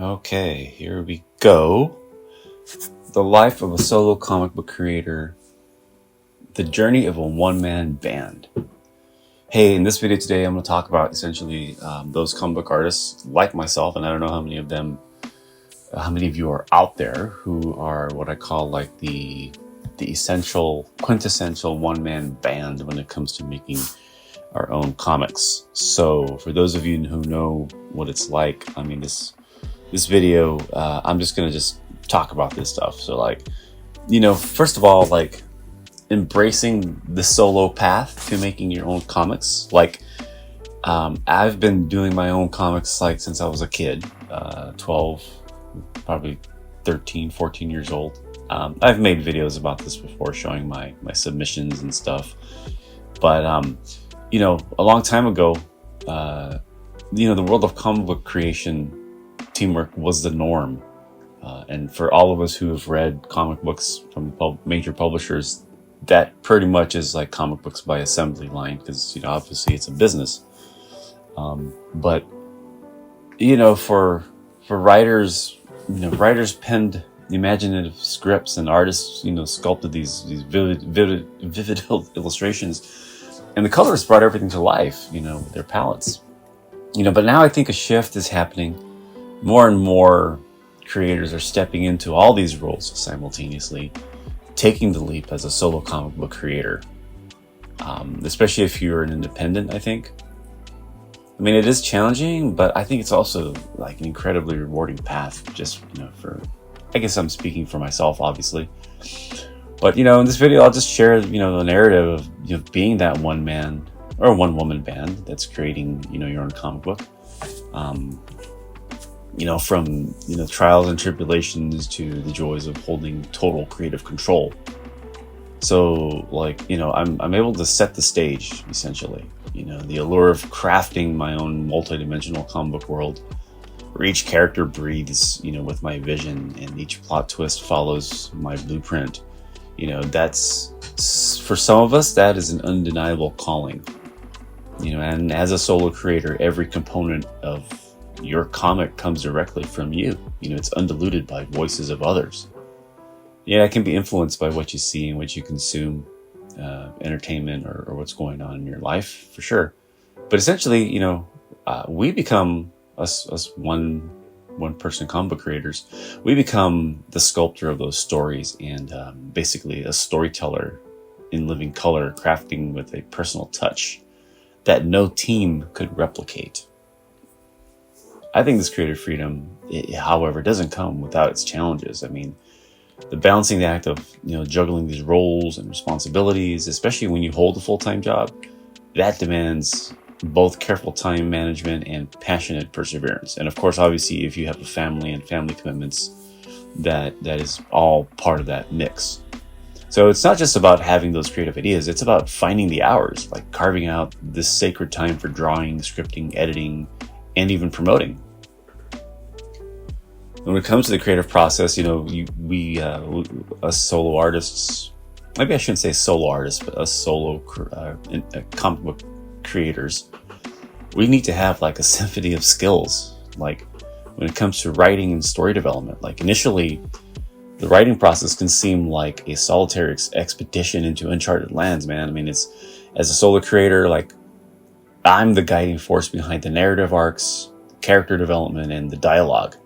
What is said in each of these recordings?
Okay, here we go. The life of a solo comic book creator. The journey of a one-man band. Hey, in this video today, I'm going to talk about essentially those comic book artists like myself, and I don't know how many of you are out there who are what I call like the essential, quintessential one-man band when it comes to making our own comics. So for those of you who know what it's like, I mean, this video, I'm just going to talk about this stuff. So first of all, embracing the solo path to making your own comics. I've been doing my own comics since I was a kid, 12, probably 13, 14 years old. I've made videos about this before showing my submissions and stuff. But, a long time ago, the world of comic book creation, teamwork was the norm. And for all of us who have read comic books from major publishers, that pretty much is like comic books by assembly line, because, obviously it's a business. But for writers, writers penned imaginative scripts, and artists, sculpted these vivid illustrations, and the colorists brought everything to life, with their palettes. But now I think a shift is happening. More and more creators are stepping into all these roles simultaneously, taking the leap as a solo comic book creator, especially if you're an independent, I think. I mean, it is challenging, but I think it's also like an incredibly rewarding path, just, I guess I'm speaking for myself, obviously. But, in this video, I'll just share, the narrative of, being that one man or one woman band that's creating, your own comic book. From, trials and tribulations to the joys of holding total creative control. So I'm able to set the stage, essentially, the allure of crafting my own multi-dimensional comic book world, where each character breathes, with my vision, and each plot twist follows my blueprint. That's, for some of us, that is an undeniable calling, and as a solo creator, every component of your comic comes directly from you. It's undiluted by voices of others. Yeah, it can be influenced by what you see and what you consume, entertainment or what's going on in your life, for sure. But essentially, we become us one person comic book creators. We become the sculptor of those stories, and basically a storyteller in living color, crafting with a personal touch that no team could replicate. I think this creative freedom, however, doesn't come without its challenges. I mean, the balancing act of, juggling these roles and responsibilities, especially when you hold a full-time job, that demands both careful time management and passionate perseverance. And of course, obviously, if you have a family and family commitments, that is all part of that mix. So it's not just about having those creative ideas, it's about finding the hours, like carving out this sacred time for drawing, scripting, editing, and even promoting. When it comes to the creative process, we us solo artists, maybe I shouldn't say solo artists, but us solo comic book creators, we need to have like a symphony of skills. Like when it comes to writing and story development, like initially, the writing process can seem like a solitary expedition into uncharted lands, man. I mean, it's, as a solo creator, I'm the guiding force behind the narrative arcs, character development, and the dialogue.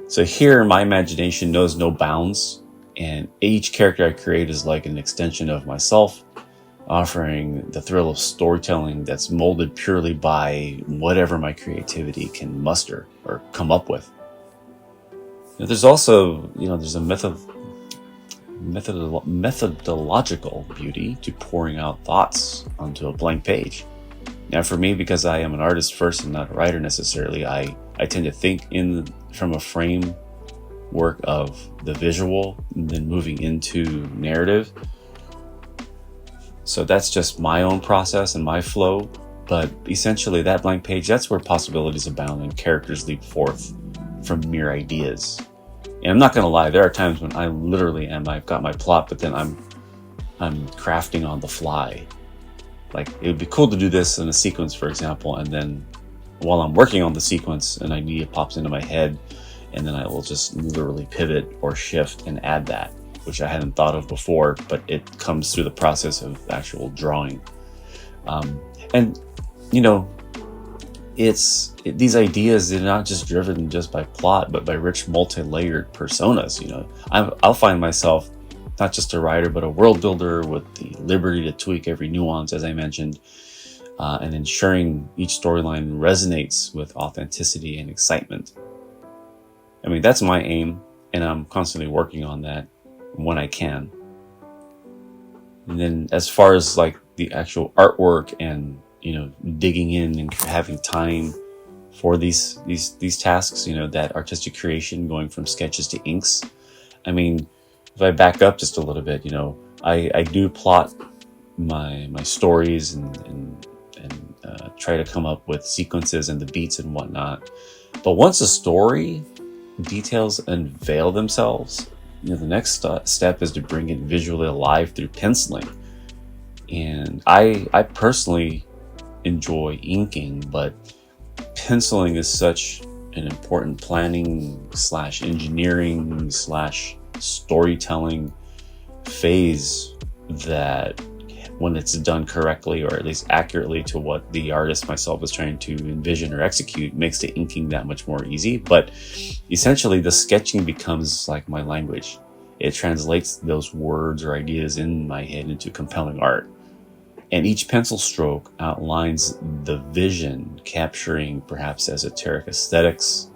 So here, my imagination knows no bounds, and each character I create is like an extension of myself, offering the thrill of storytelling that's molded purely by whatever my creativity can muster or come up with. There's also, there's a methodological beauty to pouring out thoughts onto a blank page. Now, for me, because I am an artist first and not a writer necessarily, I tend to think from a framework of the visual and then moving into narrative. So that's just my own process and my flow. But essentially, that blank page, that's where possibilities abound and characters leap forth from mere ideas. And I'm not going to lie, there are times when I literally I've got my plot, but then I'm crafting on the fly. Like, it would be cool to do this in a sequence, for example, and then while I'm working on the sequence, an idea pops into my head, and then I will just literally pivot or shift and add that, which I hadn't thought of before, but it comes through the process of actual drawing. And you know, these ideas, they're not just driven just by plot, but by rich multi-layered personas. You know, I'll find myself not just a writer, but a world builder with the liberty to tweak every nuance, as I mentioned, and ensuring each storyline resonates with authenticity and excitement. I mean, that's my aim, and I'm constantly working on that when I can. And then as far as like the actual artwork and, you know, digging in and having time for these tasks, you know, that artistic creation, going from sketches to inks. I mean, if I back up just a little bit, you know, I do plot my stories and try to come up with sequences and the beats and whatnot. But once a story details unveil themselves, you know, the next step is to bring it visually alive through penciling. And I personally enjoy inking, but penciling is such an important planning / engineering / storytelling phase that when it's done correctly, or at least accurately to what the artist myself is trying to envision or execute, makes the inking that much more easy. But essentially the sketching becomes like my language. It translates those words or ideas in my head into compelling art. And each pencil stroke outlines the vision, capturing perhaps esoteric aesthetics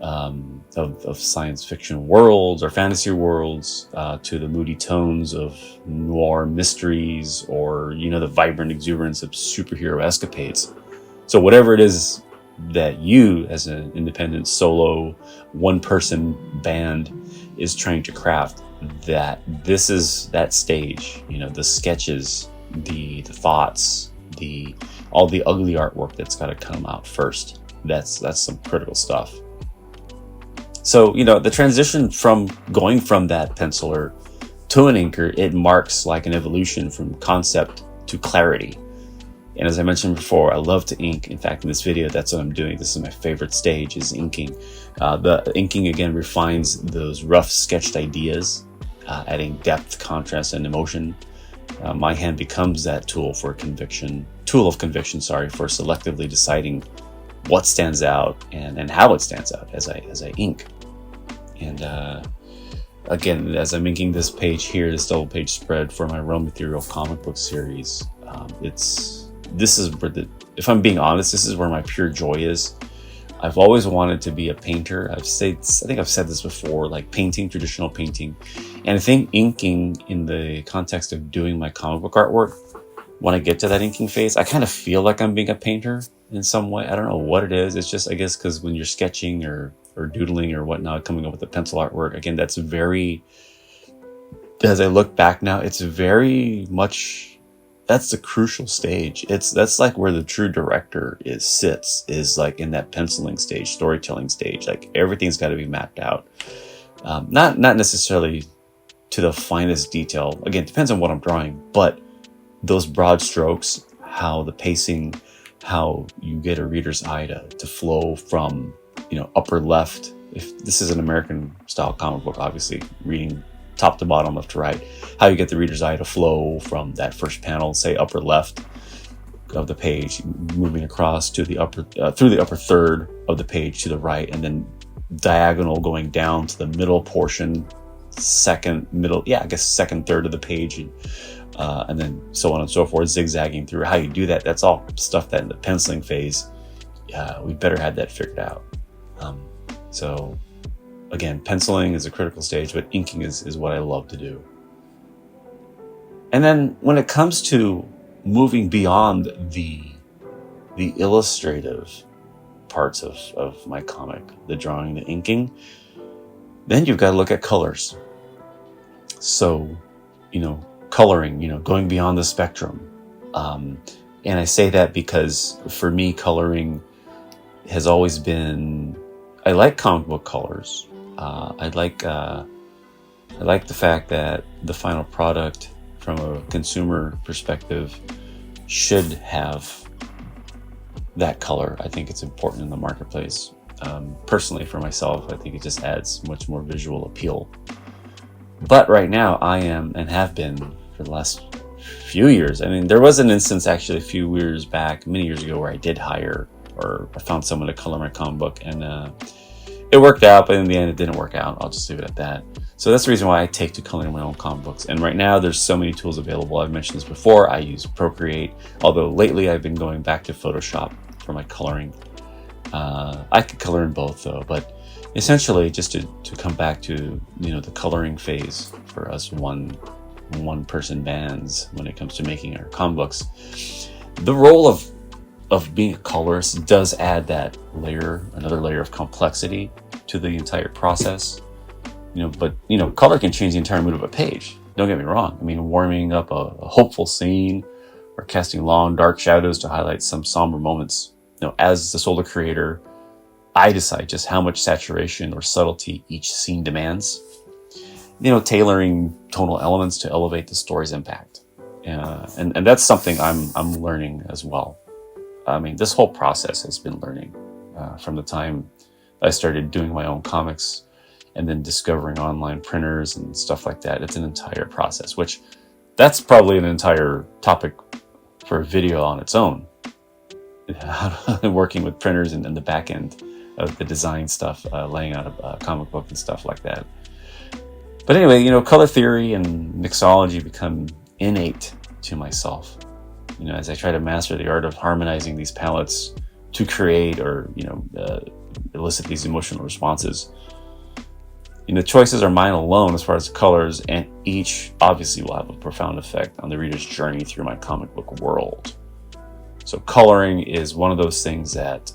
of science fiction worlds or fantasy worlds, to the moody tones of noir mysteries, or, you know, the vibrant exuberance of superhero escapades. So whatever it is that you, as an independent solo one-person band, is trying to craft, that this is that stage. You know, the sketches, the thoughts, all the ugly artwork that's got to come out first. That's some critical stuff. So, you know, the transition from going from that penciler to an inker, it marks like an evolution from concept to clarity. And as I mentioned before, I love to ink. In fact, in this video, that's what I'm doing. This is my favorite stage, is inking. The inking, again, refines those rough sketched ideas, adding depth, contrast, and emotion. My hand becomes that tool of conviction, for selectively deciding what stands out and how it stands out as I ink. And again, as I'm inking this page here, this double page spread for my raw material comic book series, if I'm being honest, this is where my pure joy is. I've always wanted to be a painter. I think I've said this before, like painting, traditional painting. And I think inking, in the context of doing my comic book artwork, when I get to that inking phase, I kind of feel like I'm being a painter in some way. I don't know what it is. It's just, I guess, because when you're sketching or doodling or whatnot, coming up with the pencil artwork, again, that's very, as I look back now, it's very much, that's the crucial stage. That's like where the true director sits like in that penciling stage, storytelling stage. Like everything's got to be mapped out. Not necessarily to the finest detail. Again, it depends on what I'm drawing, but those broad strokes, how the pacing, how you get a reader's eye to flow from, you know, upper left. If this is an American style comic book, obviously reading top to bottom, left to right, how you get the reader's eye to flow from that first panel, say upper left of the page, moving across to the through the upper third of the page to the right, and then diagonal going down to the middle portion, second third of the page, and then so on and so forth, zigzagging through. How you do that, that's all stuff that in the penciling phase, we better have that figured out. So again, penciling is a critical stage, but inking is what I love to do. And then when it comes to moving beyond the illustrative parts of my comic, the drawing, the inking, then you've got to look at colors. So, you know, coloring, you know, going beyond the spectrum. And I say that because for me, coloring has always been, I like comic book colors. I like the fact that the final product from a consumer perspective should have that color. I think it's important in the marketplace. Personally, for myself, I think it just adds much more visual appeal. But right now, I am and have been for the last few years. I mean, there was an instance actually a few years back, many years ago, where I did hire, or I found someone to color my comic book, and it worked out, but in the end, it didn't work out. I'll just leave it at that. So that's the reason why I take to coloring my own comic books. And right now, there's so many tools available. I've mentioned this before. I use Procreate, although lately I've been going back to Photoshop for my coloring. I could color in both though, but essentially just to come back to, the coloring phase for us one person bands when it comes to making our comic books. The role of being a colorist does add that another layer of complexity to the entire process. But color can change the entire mood of a page. Don't get me wrong. I mean, warming up a hopeful scene or casting long dark shadows to highlight some somber moments. As the solo creator, I decide just how much saturation or subtlety each scene demands. Tailoring tonal elements to elevate the story's impact. And that's something I'm learning as well. I mean, this whole process has been learning from the time I started doing my own comics and then discovering online printers and stuff like that. It's an entire process, which that's probably an entire topic for a video on its own. Working with printers and the back end of the design stuff, laying out a comic book and stuff like that. But anyway, color theory and mixology become innate to myself. As I try to master the art of harmonizing these palettes to create or, elicit these emotional responses. Choices are mine alone as far as the colors, and each obviously will have a profound effect on the reader's journey through my comic book world. So coloring is one of those things that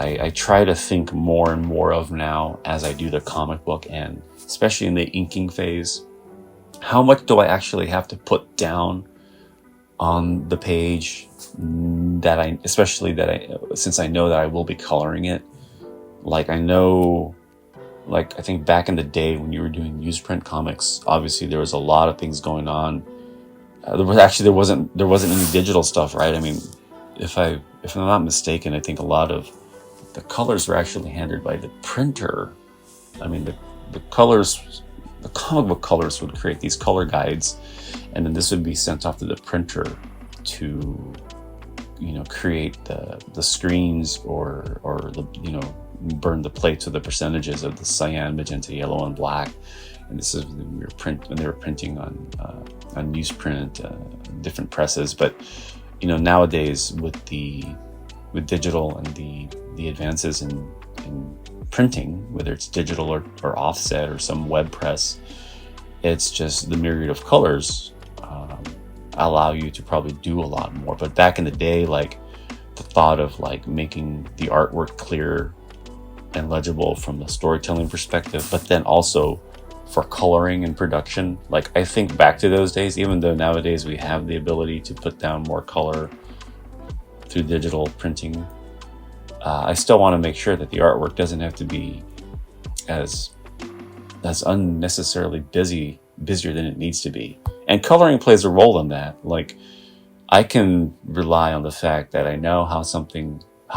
I try to think more and more of now as I do the comic book, and especially in the inking phase. How much do I actually have to put down on the page since I know that I will be coloring it? I think back in the day when you were doing newsprint comics, obviously there was a lot of things going on. There wasn't any digital stuff, right? I mean, if I'm not mistaken, I think a lot of the colors were actually handled by the printer. I mean, the comic book colors would create these color guides, and then this would be sent off to the printer to, create the screens or burn the plates with the percentages of the cyan, magenta, yellow, and black. And this is when they were printing on newsprint, different presses. But nowadays with digital and the advances in printing, whether it's digital or offset or some web press, it's just the myriad of colors allow you to probably do a lot more. But back in the day, the thought of making the artwork clear and legible from the storytelling perspective, but then also for coloring and production. I think back to those days, even though nowadays we have the ability to put down more color through digital printing, I still want to make sure that the artwork doesn't have to be as unnecessarily busier than it needs to be. And coloring plays a role in that. I can rely on the fact that I know how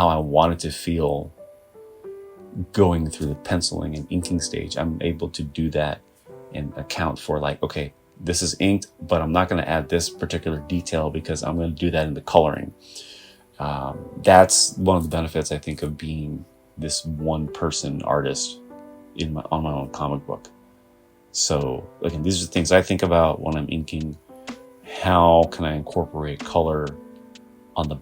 I want it to feel going through the penciling and inking stage. I'm able to do that and account for okay, this is inked, but I'm not going to add this particular detail because I'm going to do that in the coloring. That's one of the benefits, I think, of being this one person artist on my own comic book. So again, these are the things I think about when I'm inking. How can I incorporate color on the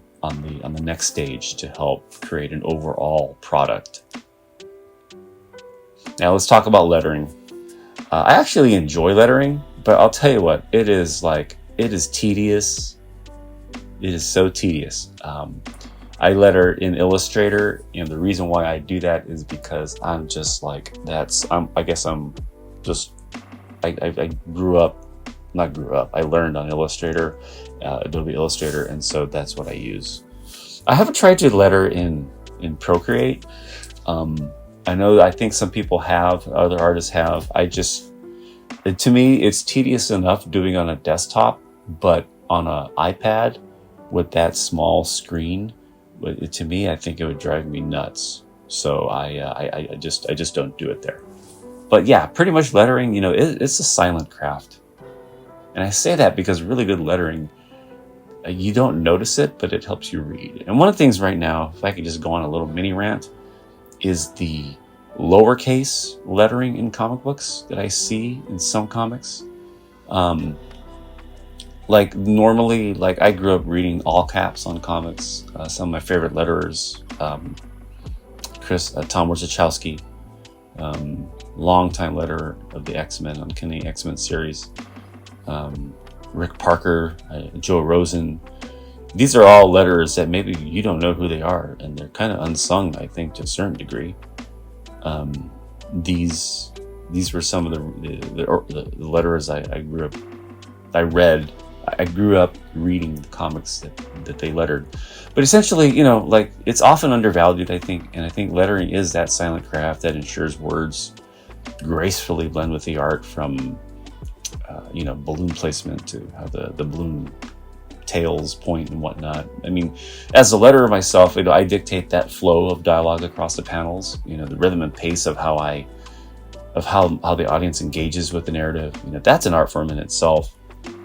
next stage to help create an overall product? Now let's talk about lettering. I actually enjoy lettering, but I'll tell you what, it is tedious. It is so tedious. I letter in Illustrator, and the reason why I do that is because I'm just I learned on Illustrator, Adobe Illustrator, and so that's what I use. I haven't tried to letter in Procreate. I think some people have, other artists have. To me, it's tedious enough doing on a desktop, but on an iPad with that small screen, to me, I think it would drive me nuts. So I just don't do it there. But yeah, pretty much lettering, it's a silent craft. And I say that because really good lettering, you don't notice it, but it helps you read. And one of the things right now, if I could just go on a little mini rant, is the lowercase lettering in comic books that I see in some comics. Like normally, like I grew up reading all caps on comics. Some of my favorite letterers, Tom Wojciechowski, longtime letterer of the X-Men, Uncanny X-Men series. Rick Parker, Joe Rosen. These are all letterers that maybe you don't know who they are, and they're kind of unsung, I think, to a certain degree. These were some of the letterers I grew up reading the comics that they lettered. But essentially, like it's often undervalued, I think, and I think lettering is that silent craft that ensures words gracefully blend with the art, from balloon placement to how the balloon tails point and whatnot. I mean, as a letterer myself, I dictate that flow of dialogue across the panels, the rhythm and pace of how the audience engages with the narrative. That's an art form in itself.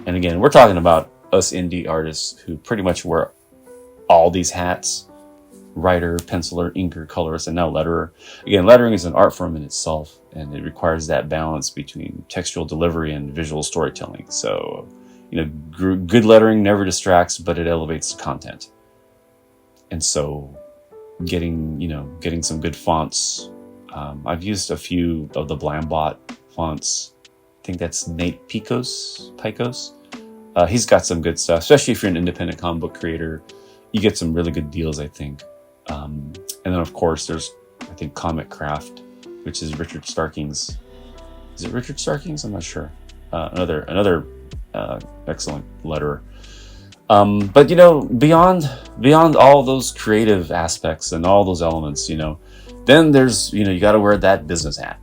And again, we're talking about us indie artists who pretty much wear all these hats: writer, penciler, inker, colorist, and now letterer. Again, lettering is an art form in itself, and it requires that balance between textual delivery and visual storytelling. So, good lettering never distracts, but it elevates the content. And so getting some good fonts. I've used a few of the Blambot fonts. I think that's Nate Picos. He's got some good stuff, especially if you're an independent comic book creator. You get some really good deals, I think. And then, of course, there's, I think, Comic Craft, which is Richard Starking's. Is it Richard Starking's? I'm not sure. Another excellent letterer. But beyond all those creative aspects and all those elements, then there's you got to wear that business hat,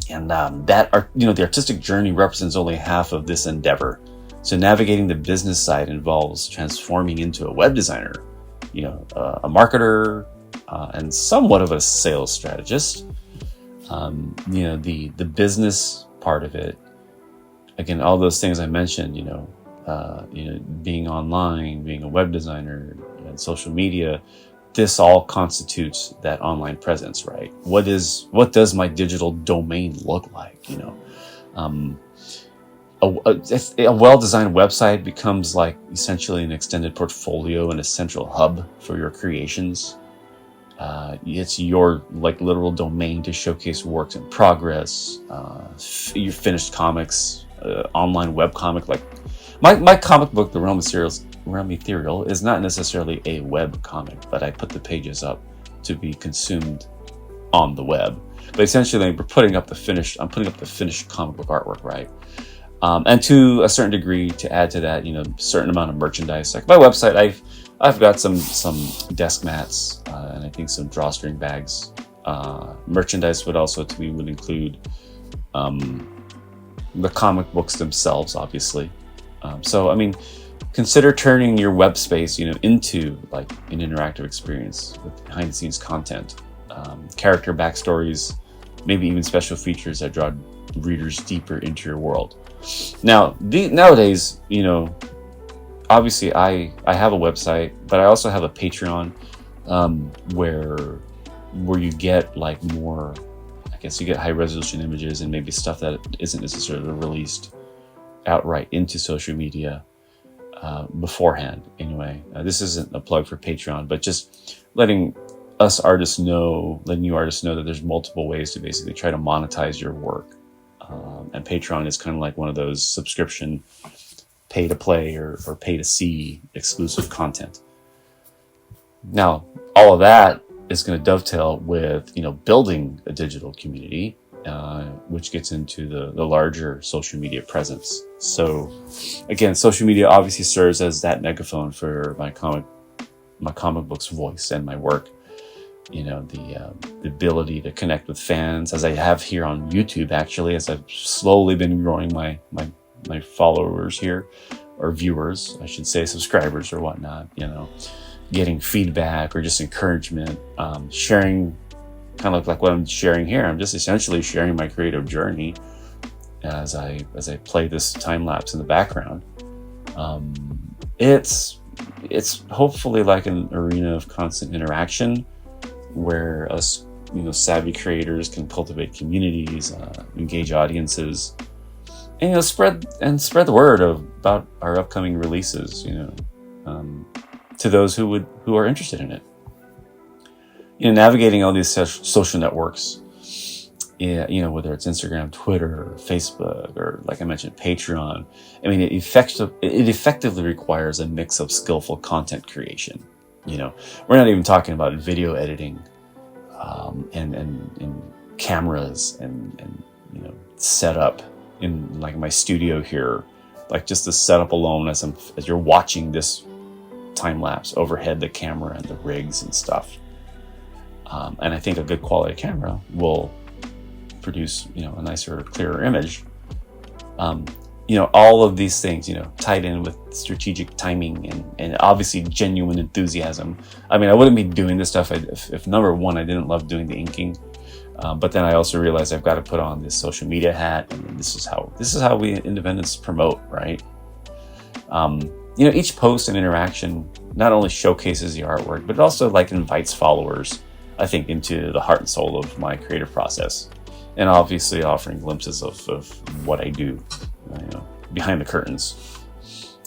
and the artistic journey represents only half of this endeavor. So navigating the business side involves transforming into a web designer, a marketer, and somewhat of a sales strategist. The business part of it, again, all those things I mentioned, being online, being a web designer, and social media, this all constitutes that online presence, right? What does my digital domain look like? A well-designed website becomes like essentially an extended portfolio and a central hub for your creations. It's your literal domain to showcase works in progress, your finished comics, online web comic. Like my comic book, The Realm Ethereal, is not necessarily a web comic, but I put the pages up to be consumed on the web. But essentially, I'm putting up the finished comic book artwork, right? And to a certain degree, to add to that, certain amount of merchandise. Like my website, I've got some desk mats and I think some drawstring bags. Merchandise would include the comic books themselves, obviously. Consider turning your web space, into like an interactive experience with behind-the-scenes content, character backstories, maybe even special features that draw readers deeper into your world. Now, nowadays, obviously I have a website, but I also have a Patreon, where you get like more, I guess you get high resolution images and maybe stuff that isn't necessarily released outright into social media beforehand. Anyway, this isn't a plug for Patreon, but just letting you artists know that there's multiple ways to basically try to monetize your work. And Patreon is kind of like one of those subscription pay to play or pay to see exclusive content. Now, all of that is going to dovetail with, building a digital community, which gets into the larger social media presence. So again, social media obviously serves as that megaphone for my comic book's voice and my work. The ability to connect with fans, as I have here on YouTube, actually, as I've slowly been growing my followers here, or viewers, I should say, subscribers or whatnot, getting feedback or just encouragement, sharing, kind of like what I'm sharing here. I'm just essentially sharing my creative journey as I play this time lapse in the background. It's hopefully like an arena of constant interaction where us, savvy creators can cultivate communities, engage audiences, and spread the word about our upcoming releases. To those who are interested in it. Navigating all these social networks, whether it's Instagram, Twitter, or Facebook, or like I mentioned, Patreon. I mean, it effectively requires a mix of skillful content creation. We're not even talking about video editing, and cameras and setup in like my studio here, like just the setup alone as you're watching this time lapse overhead, the camera and the rigs and stuff. And I think a good quality camera will produce, a nicer, clearer image. All of these things, tied in with strategic timing and obviously genuine enthusiasm. I mean, I wouldn't be doing this stuff if number one, I didn't love doing the inking. But then I also realized I've got to put on this social media hat, and this is how we independents promote, right? Each post and interaction not only showcases the artwork, but it also like invites followers, I think, into the heart and soul of my creative process, and obviously offering glimpses of what I do, behind the curtains.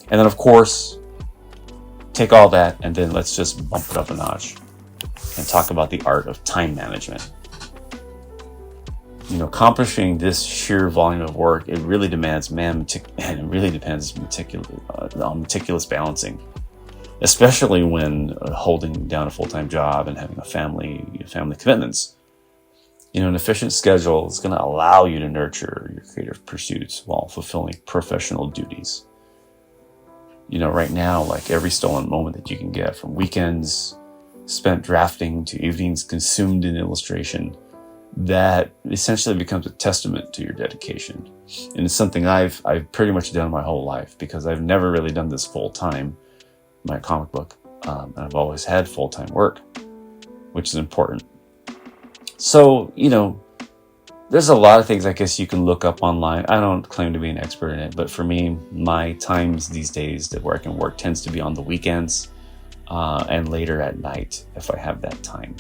And then, of course, take all that and then let's just bump it up a notch and talk about the art of time management. Accomplishing this sheer volume of work, it really demands meticulous balancing, especially when holding down a full-time job and having a family commitments. An efficient schedule is going to allow you to nurture your creative pursuits while fulfilling professional duties. Right now, like every stolen moment that you can get, from weekends spent drafting to evenings consumed in illustration, that essentially becomes a testament to your dedication. And it's something I've pretty much done my whole life, because I've never really done this full time, my comic book. And I've always had full-time work, which is important. So, there's a lot of things I guess you can look up online. I don't claim to be an expert in it, but for me, my times these days where I can work tends to be on the weekends, and later at night if I have that time.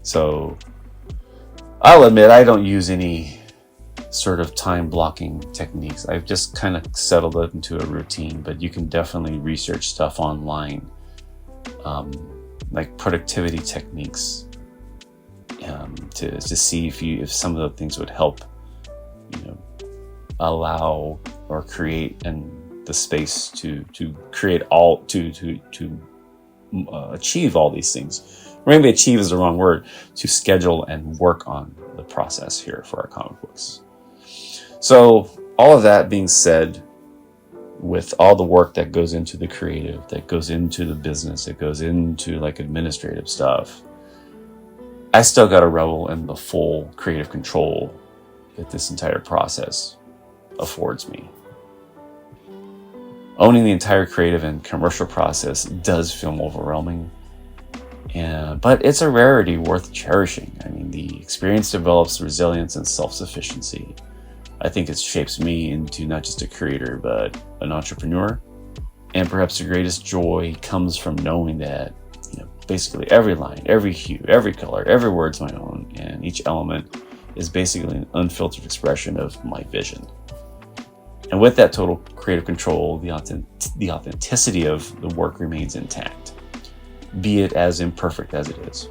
So I'll admit I don't use any sort of time blocking techniques. I've just kind of settled it into a routine, but you can definitely research stuff online, like productivity techniques, to see if some of the things would help, allow or create and the space to create all to achieve all these things. Or maybe achieve is the wrong word. To schedule and work on the process here for our comic books. So all of that being said, with all the work that goes into the creative, that goes into the business, that goes into like administrative stuff, I still got to revel in the full creative control that this entire process affords me. Owning the entire creative and commercial process does feel overwhelming, but it's a rarity worth cherishing. I mean, the experience develops resilience and self-sufficiency. I think it shapes me into not just a creator, but an entrepreneur. And perhaps the greatest joy comes from knowing that, basically every line, every hue, every color, every word's my own, and each element is basically an unfiltered expression of my vision. And with that total creative control, the authenticity of the work remains intact, be it as imperfect as it is.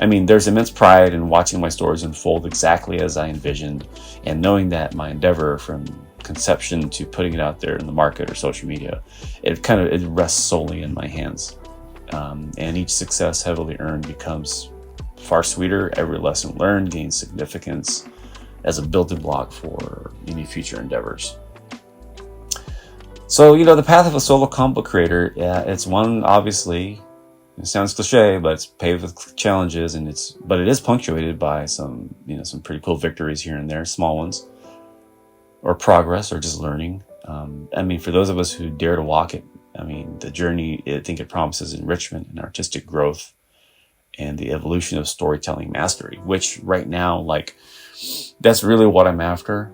I mean, there's immense pride in watching my stories unfold exactly as I envisioned, and knowing that my endeavor from conception to putting it out there in the market or social media, it rests solely in my hands. And each success heavily earned becomes far sweeter. Every lesson learned gains significance as a building block for any future endeavors. So, the path of a solo comic book creator, it's one, obviously, it sounds cliche, but it's paved with challenges, but it is punctuated by some pretty cool victories here and there, small ones, or progress, or just learning. For those of us who dare to walk it, I mean, the journey, I think it promises enrichment and artistic growth and the evolution of storytelling mastery, which right now, like, that's really what I'm after.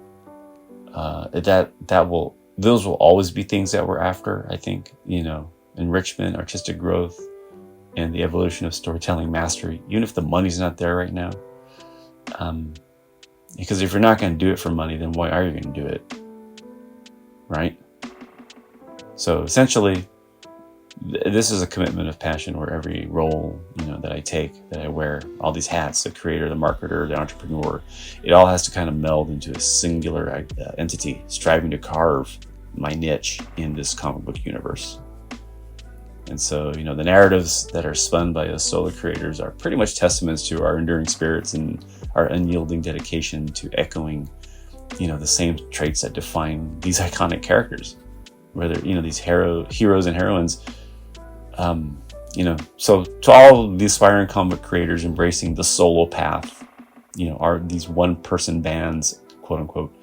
Those will always be things that we're after, I think, enrichment, artistic growth, and the evolution of storytelling mastery, even if the money's not there right now. Because if you're not going to do it for money, then why are you going to do it? Right? So essentially, this is a commitment of passion where every role, that I take, that I wear, all these hats, the creator, the marketer, the entrepreneur, it all has to kind of meld into a singular entity, striving to carve my niche in this comic book universe. And so, the narratives that are spun by us solo creators are pretty much testaments to our enduring spirits and our unyielding dedication to echoing, the same traits that define these iconic characters, whether, these heroes and heroines. So to all the aspiring comic creators embracing the solo path, are these one-person bands, quote unquote.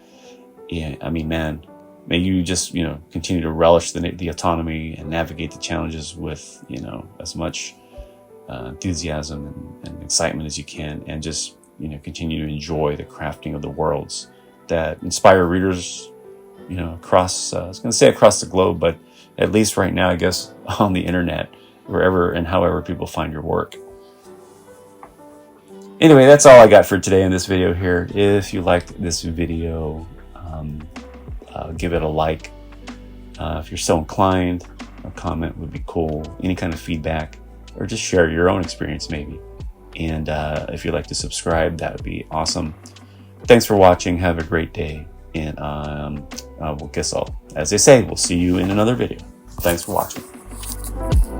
Yeah, I mean, man, may you just, continue to relish the autonomy and navigate the challenges with, as much enthusiasm and excitement as you can, and just, continue to enjoy the crafting of the worlds that inspire readers, across, I was going to say across the globe, but at least right now, I guess, on the internet, wherever and however people find your work. Anyway, that's all I got for today in this video here. If you liked this video, give it a like. If you're so inclined, a comment would be cool. Any kind of feedback, or just share your own experience maybe. And if you'd like to subscribe, that would be awesome. Thanks for watching. Have a great day. And as they say, we'll see you in another video. Thanks for watching.